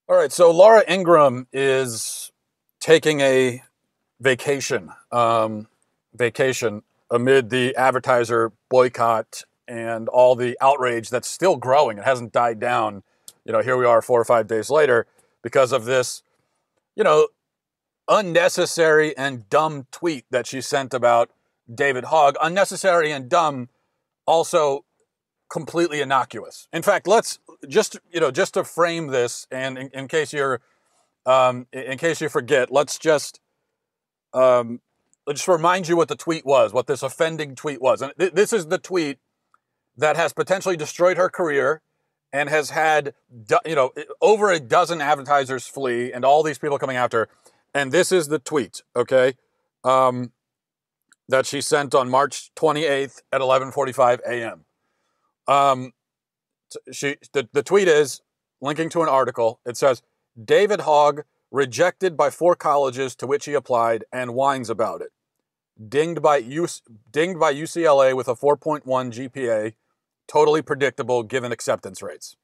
All right, so Laura Ingraham is taking a vacation, vacation amid the advertiser boycott and all the outrage that's still growing. It hasn't died down. Here we are 4 or 5 days later because of this, you know, unnecessary and dumb tweet that she sent about David Hogg. Unnecessary and dumb, also completely innocuous. In fact, let's just to frame this, and in case in case you forget, let's just remind you what the tweet was, what this offending tweet was. And this is the tweet that has potentially destroyed her career and has had, over a dozen advertisers flee and all these people coming after her. And this is the tweet, okay, that she sent on March 28th at 11:45 a.m. The tweet is linking to an article. It says, David Hogg rejected by 4 colleges to which he applied and whines about it. Dinged by UCLA with a 4.1 GPA. Totally predictable given acceptance rates.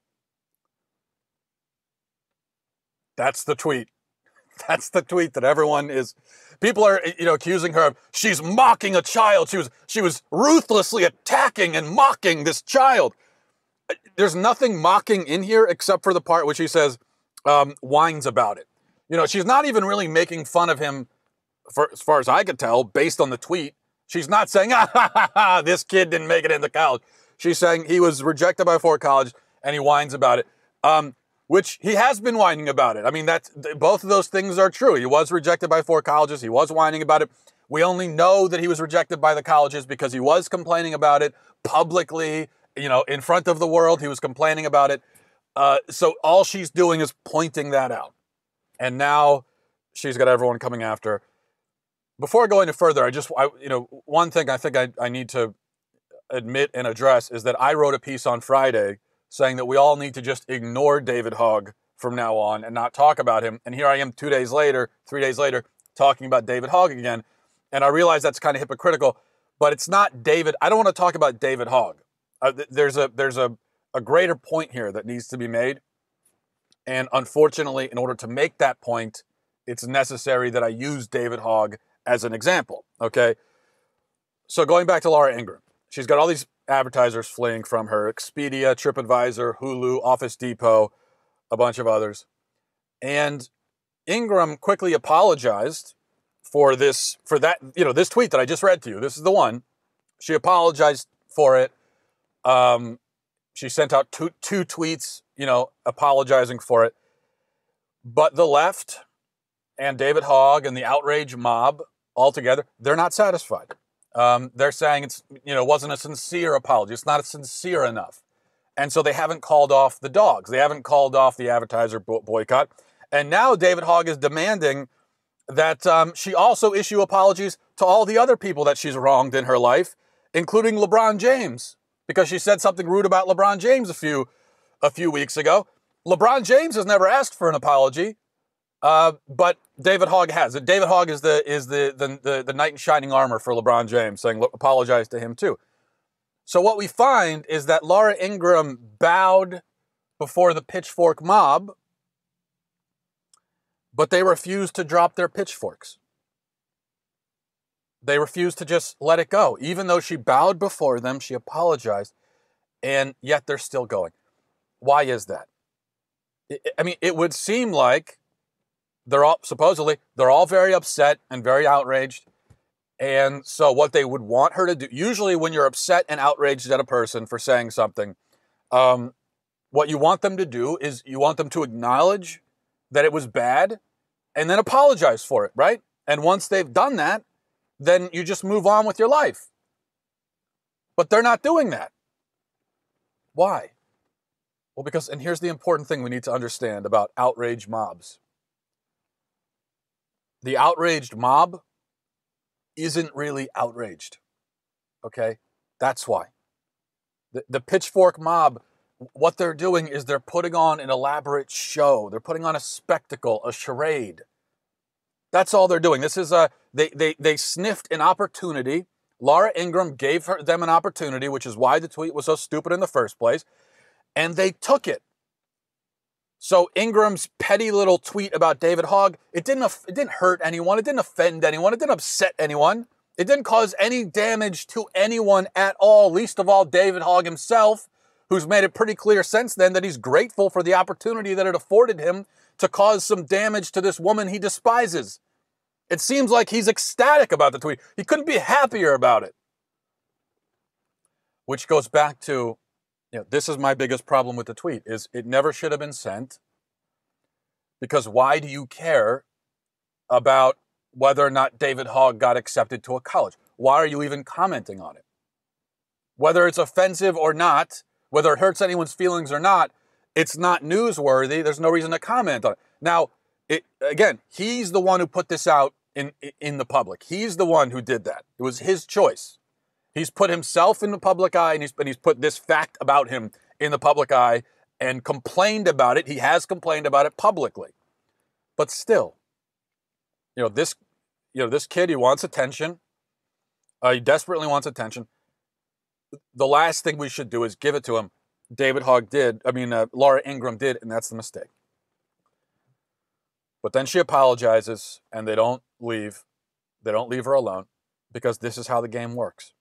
That's the tweet. That's the tweet that people are, accusing her of, she's mocking a child. She was ruthlessly attacking and mocking this child. There's nothing mocking in here except for the part where she says, whines about it. She's not even really making fun of him, as far as I could tell, based on the tweet. She's not saying, this kid didn't make it into college. She's saying he was rejected by 4 colleges and he whines about it, which he has been whining about it. I mean, both of those things are true. He was rejected by 4 colleges. He was whining about it. We only know that he was rejected by the colleges because he was complaining about it publicly, in front of the world. He was complaining about it. So all she's doing is pointing that out. And now she's got everyone coming after her. Before I go any further, one thing I think I need to admit and address is that I wrote a piece on Friday saying that we all need to just ignore David Hogg from now on and not talk about him. And here I am 3 days later, talking about David Hogg again. And I realize that's kind of hypocritical, but it's not David. I don't want to talk about David Hogg. There's a greater point here that needs to be made. And unfortunately, in order to make that point, it's necessary that I use David Hogg as an example, okay? So going back to Laura Ingraham, she's got all these advertisers fleeing from her: Expedia, TripAdvisor, Hulu, Office Depot, a bunch of others. And Ingraham quickly apologized for this tweet that I just read to you. This is the one. She apologized for it. She sent out two tweets, apologizing for it. But the left and David Hogg and the outrage mob altogether, they're not satisfied. They're saying it wasn't a sincere apology. It's not sincere enough. And so they haven't called off the dogs. They haven't called off the advertiser boycott. And now David Hogg is demanding that she also issue apologies to all the other people that she's wronged in her life, including LeBron James, because she said something rude about LeBron James a few weeks ago. LeBron James has never asked for an apology, but David Hogg has. David Hogg is the knight in shining armor for LeBron James, saying apologize to him too. So what we find is that Laura Ingraham bowed before the Pitchfork mob, but they refused to drop their pitchforks. They refused to just let it go. Even though she bowed before them, she apologized, and yet they're still going. Why is that? It would seem like they're all very upset and very outraged. And so what they would want her to do, usually when you're upset and outraged at a person for saying something, what you want them to do is you want them to acknowledge that it was bad and then apologize for it, right? And once they've done that, then you just move on with your life. But they're not doing that. Why? Well, and here's the important thing we need to understand about outrage mobs. The outraged mob isn't really outraged, okay? That's why. The Pitchfork mob, what they're doing is they're putting on an elaborate show. They're putting on a spectacle, a charade. That's all they're doing. This is they sniffed an opportunity. Laura Ingraham gave them an opportunity, which is why the tweet was so stupid in the first place, and they took it. So Ingram's petty little tweet about David Hogg, it didn't hurt anyone. It didn't offend anyone. It didn't upset anyone. It didn't cause any damage to anyone at all, least of all David Hogg himself, who's made it pretty clear since then that he's grateful for the opportunity that it afforded him to cause some damage to this woman he despises. It seems like he's ecstatic about the tweet. He couldn't be happier about it. Which goes back to, this is my biggest problem with the tweet, is it never should have been sent. Because why do you care about whether or not David Hogg got accepted to a college? Why are you even commenting on it? Whether it's offensive or not, whether it hurts anyone's feelings or not, it's not newsworthy. There's no reason to comment on it. Now, again, he's the one who put this out in the public. He's the one who did that. It was his choice. He's put himself in the public eye, and he's put this fact about him in the public eye and complained about it. He has complained about it publicly. But still, this kid, he wants attention. He desperately wants attention. The last thing we should do is give it to him. Laura Ingraham did, and that's the mistake. But then she apologizes, and they don't leave her alone, because this is how the game works.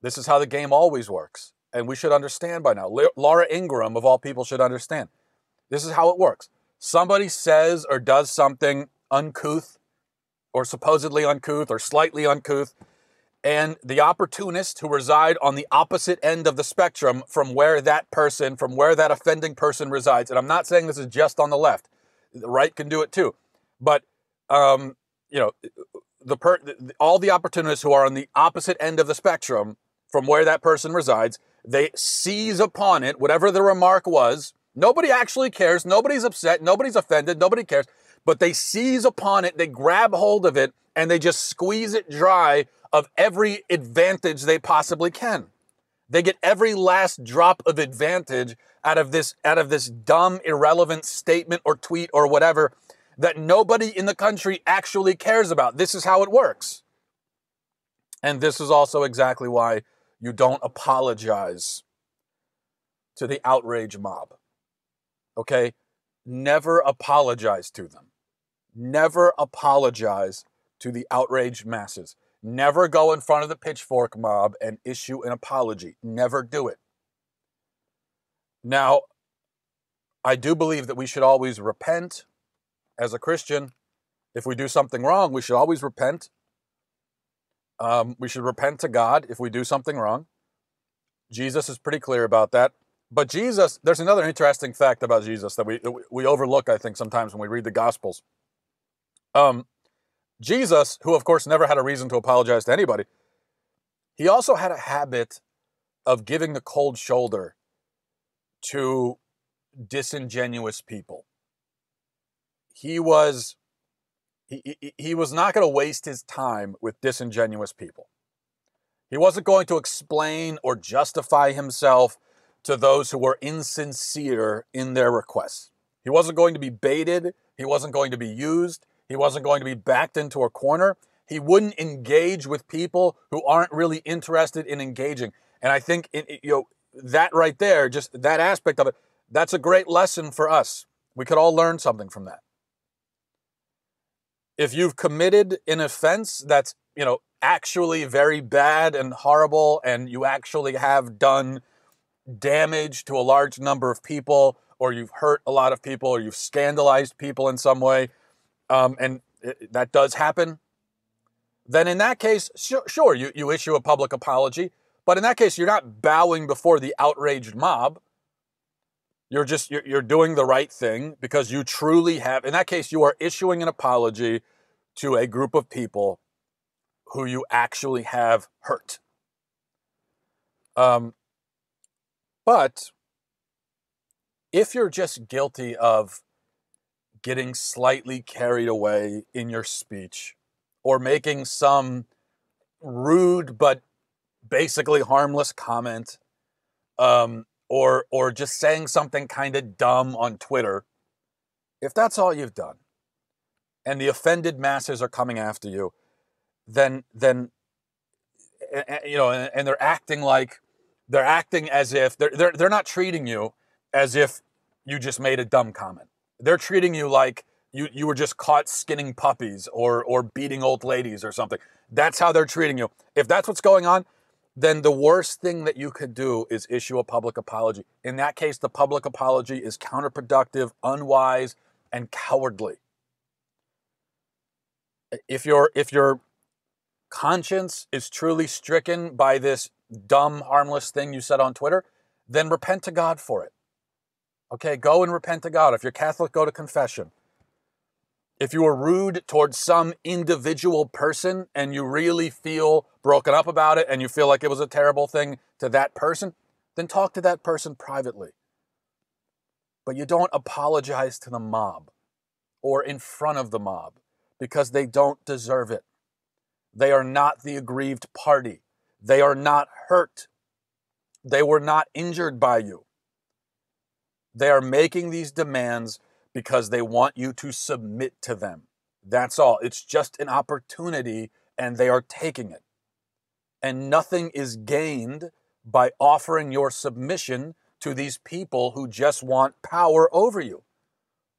This is how the game always works. And we should understand by now. Laura Ingraham, of all people, should understand. This is how it works. Somebody says or does something uncouth, or supposedly uncouth, or slightly uncouth, and the opportunists who reside on the opposite end of the spectrum from where that offending person resides, and I'm not saying this is just on the left. The right can do it too. But, all the opportunists who are on the opposite end of the spectrum from where that person resides, they seize upon it, whatever the remark was. Nobody actually cares. Nobody's upset. Nobody's offended. Nobody cares. But they seize upon it. They grab hold of it, and they just squeeze it dry of every advantage they possibly can. They get every last drop of advantage out of this dumb, irrelevant statement or tweet or whatever that nobody in the country actually cares about. This is how it works. And this is also exactly why you don't apologize to the outrage mob. Okay? Never apologize to them. Never apologize to the outraged masses. Never go in front of the Pitchfork mob and issue an apology. Never do it. Now, I do believe that we should always repent. As a Christian, if we do something wrong, we should always repent. We should repent to God if we do something wrong. Jesus is pretty clear about that. But Jesus, there's another interesting fact about Jesus that we overlook, I think, sometimes when we read the Gospels. Jesus, who of course never had a reason to apologize to anybody, he also had a habit of giving the cold shoulder to disingenuous people. He was not going to waste his time with disingenuous people. He wasn't going to explain or justify himself to those who were insincere in their requests. He wasn't going to be baited. He wasn't going to be used. He wasn't going to be backed into a corner. He wouldn't engage with people who aren't really interested in engaging. And I think that right there, just that aspect of it, that's a great lesson for us. We could all learn something from that. If you've committed an offense that's, actually very bad and horrible, and you actually have done damage to a large number of people, or you've hurt a lot of people, or you've scandalized people in some way, that does happen, then in that case, sure, you issue a public apology, but in that case, you're not bowing before the outraged mob. You're doing the right thing because you truly have, in that case, you are issuing an apology to a group of people who you actually have hurt. But if you're just guilty of getting slightly carried away in your speech, or making some rude but basically harmless comment, or just saying something kind of dumb on Twitter, if that's all you've done, and the offended masses are coming after you, then and they're acting as if they're not treating you as if you just made a dumb comment. They're treating you like you were just caught skinning puppies or beating old ladies or something. That's how they're treating you. If that's what's going on, then the worst thing that you could do is issue a public apology. In that case, the public apology is counterproductive, unwise, and cowardly. If your conscience is truly stricken by this dumb, harmless thing you said on Twitter, then repent to God for it. Okay, go and repent to God. If you're Catholic, go to confession. If you were rude towards some individual person and you really feel broken up about it and you feel like it was a terrible thing to that person, then talk to that person privately. But you don't apologize to the mob or in front of the mob because they don't deserve it. They are not the aggrieved party. They are not hurt. They were not injured by you. They are making these demands because they want you to submit to them. That's all. It's just an opportunity, and they are taking it. And nothing is gained by offering your submission to these people who just want power over you.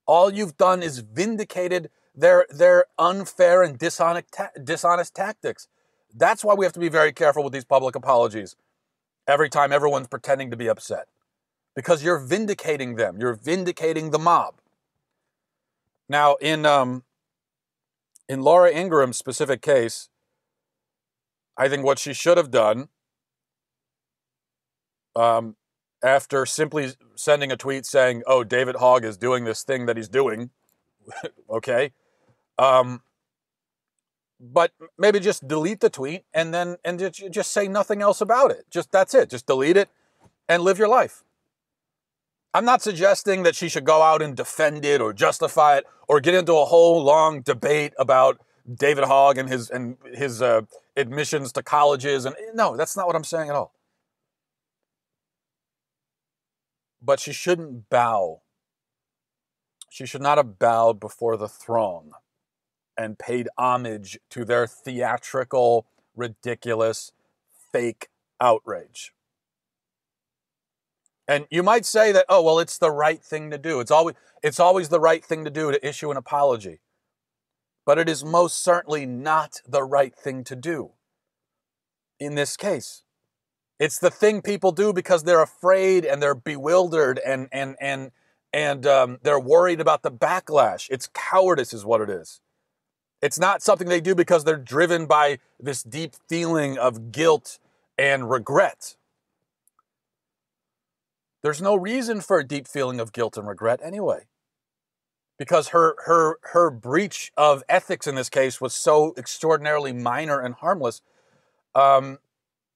All you've done is vindicated their unfair and dishonest tactics. That's why we have to be very careful with these public apologies every time everyone's pretending to be upset. Because you're vindicating them. You're vindicating the mob. Now, in Laura Ingram's specific case, I think what she should have done, after simply sending a tweet saying, "Oh, David Hogg is doing this thing that he's doing," okay, but maybe just delete the tweet and just say nothing else about it. That's it. Just delete it and live your life. I'm not suggesting that she should go out and defend it or justify it or get into a whole long debate about David Hogg and his admissions to colleges. And no, that's not what I'm saying at all. But she shouldn't bow. She should not have bowed before the throne and paid homage to their theatrical, ridiculous, fake outrage. And you might say that, oh, well, it's the right thing to do. It's always the right thing to do to issue an apology. But it is most certainly not the right thing to do in this case. It's the thing people do because they're afraid and they're bewildered and they're worried about the backlash. It's cowardice is what it is. It's not something they do because they're driven by this deep feeling of guilt and regret. There's no reason for a deep feeling of guilt and regret anyway. Because her breach of ethics in this case was so extraordinarily minor and harmless. And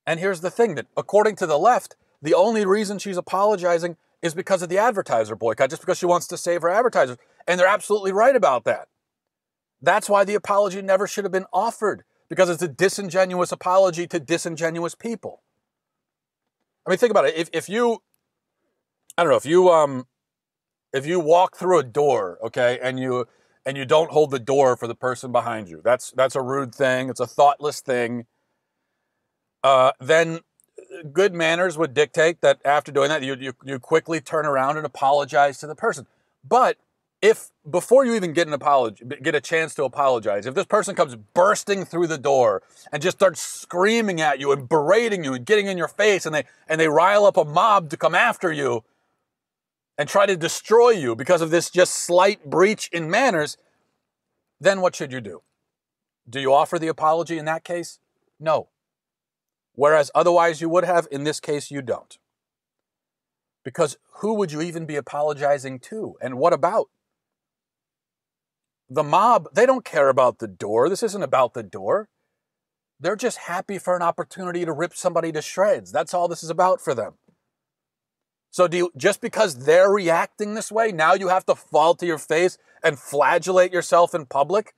here's the thing, that according to the left, the only reason she's apologizing is because of the advertiser boycott, just because she wants to save her advertisers. And they're absolutely right about that. That's why the apology never should have been offered, because it's a disingenuous apology to disingenuous people. I mean, think about it. If you walk through a door, okay, and you don't hold the door for the person behind you, that's a rude thing. It's a thoughtless thing. Then good manners would dictate that after doing that, you quickly turn around and apologize to the person. But if before you even get a chance to apologize, if this person comes bursting through the door and just starts screaming at you and berating you and getting in your face, and they rile up a mob to come after you and try to destroy you because of this just slight breach in manners, then what should you do? Do you offer the apology in that case? No. Whereas otherwise you would have, in this case you don't. Because who would you even be apologizing to? And what about? The mob, they don't care about the door. This isn't about the door. They're just happy for an opportunity to rip somebody to shreds. That's all this is about for them. So just because they're reacting this way, now you have to fall to your face and flagellate yourself in public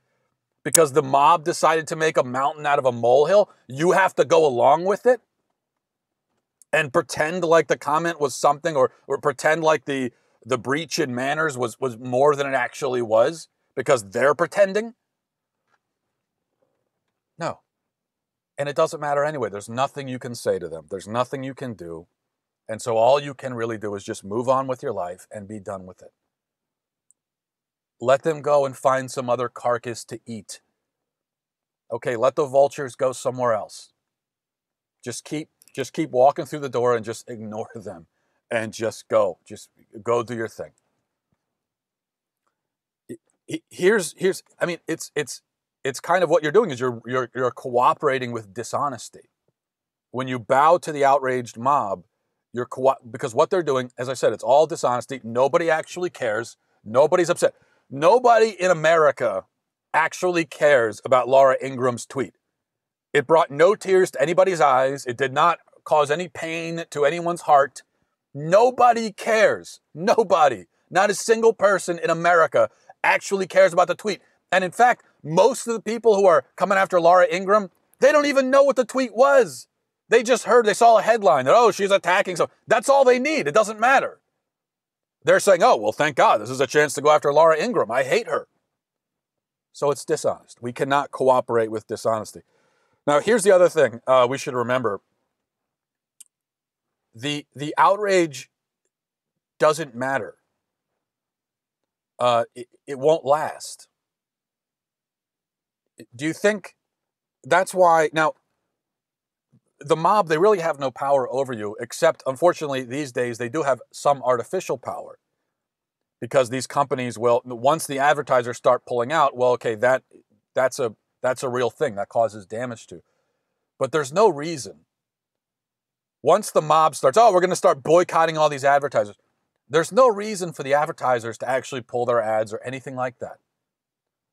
because the mob decided to make a mountain out of a molehill? You have to go along with it and pretend like the comment was something, or pretend like the breach in manners was more than it actually was because they're pretending? No. And it doesn't matter anyway. There's nothing you can say to them. There's nothing you can do. And so all you can really do is just move on with your life and be done with it. Let them go and find some other carcass to eat. Okay, let the vultures go somewhere else. Just keep walking through the door and just ignore them and just go. Just go do your thing. Here's I mean, it's kind of what you're doing is you're cooperating with dishonesty. When you bow to the outraged mob, because what they're doing, as I said, it's all dishonesty. Nobody actually cares. Nobody's upset. Nobody in America actually cares about Laura Ingraham's tweet. It brought no tears to anybody's eyes. It did not cause any pain to anyone's heart. Nobody cares. Nobody. Not a single person in America actually cares about the tweet. And in fact, most of the people who are coming after Laura Ingraham, they don't even know what the tweet was. They just they saw a headline that, oh, she's attacking. So that's all they need. It doesn't matter. They're saying, oh, well, thank God. This is a chance to go after Laura Ingraham. I hate her. So it's dishonest. We cannot cooperate with dishonesty. Now, here's the other thing we should remember. The outrage doesn't matter. It won't last. Do you think that's why? Now, the mob, they really have no power over you, except, unfortunately, these days, they do have some artificial power. Because these companies will, once the advertisers start pulling out, well, okay, that's a real thing. That causes damage to. But there's no reason. Once the mob starts, oh, we're going to start boycotting all these advertisers. There's no reason for the advertisers to actually pull their ads or anything like that.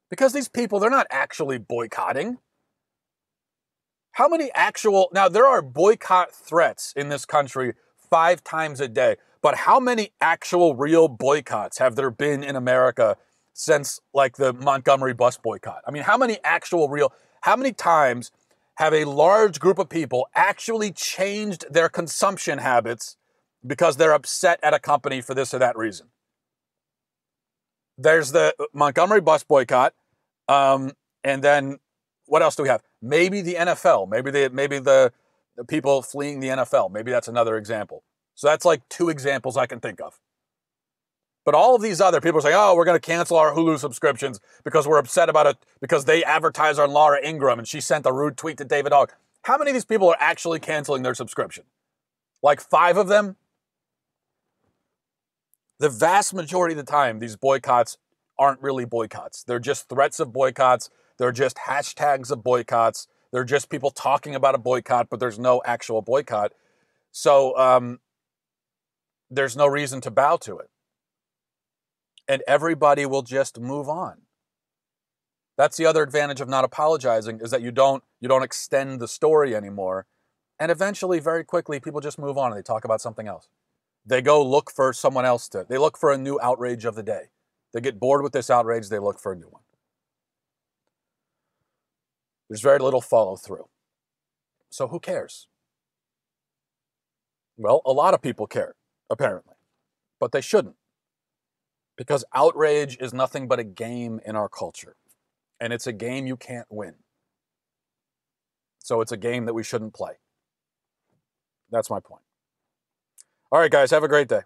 Because these people, they're not actually boycotting. How many now there are boycott threats in this country 5 times a day, but how many actual real boycotts have there been in America since like the Montgomery bus boycott? I mean, how many times have a large group of people actually changed their consumption habits because they're upset at a company for this or that reason? There's the Montgomery bus boycott, and then what else do we have? Maybe the NFL. Maybe the people fleeing the NFL. Maybe that's another example. So that's like 2 examples I can think of. But all of these other people are saying, oh, we're going to cancel our Hulu subscriptions because we're upset about it because they advertise on Laura Ingraham and she sent a rude tweet to David Hogg. How many of these people are actually canceling their subscription? Like 5 of them? The vast majority of the time, these boycotts aren't really boycotts. They're just threats of boycotts. They're just hashtags of boycotts. They're just people talking about a boycott, but there's no actual boycott. So there's no reason to bow to it. And everybody will just move on. That's the other advantage of not apologizing, is that you don't extend the story anymore. And eventually, very quickly, people just move on and they talk about something else. They go look for someone else they look for a new outrage of the day. They get bored with this outrage, they look for a new one. There's very little follow through. So who cares? Well, a lot of people care, apparently. But they shouldn't. Because outrage is nothing but a game in our culture. And it's a game you can't win. So it's a game that we shouldn't play. That's my point. All right, guys, have a great day.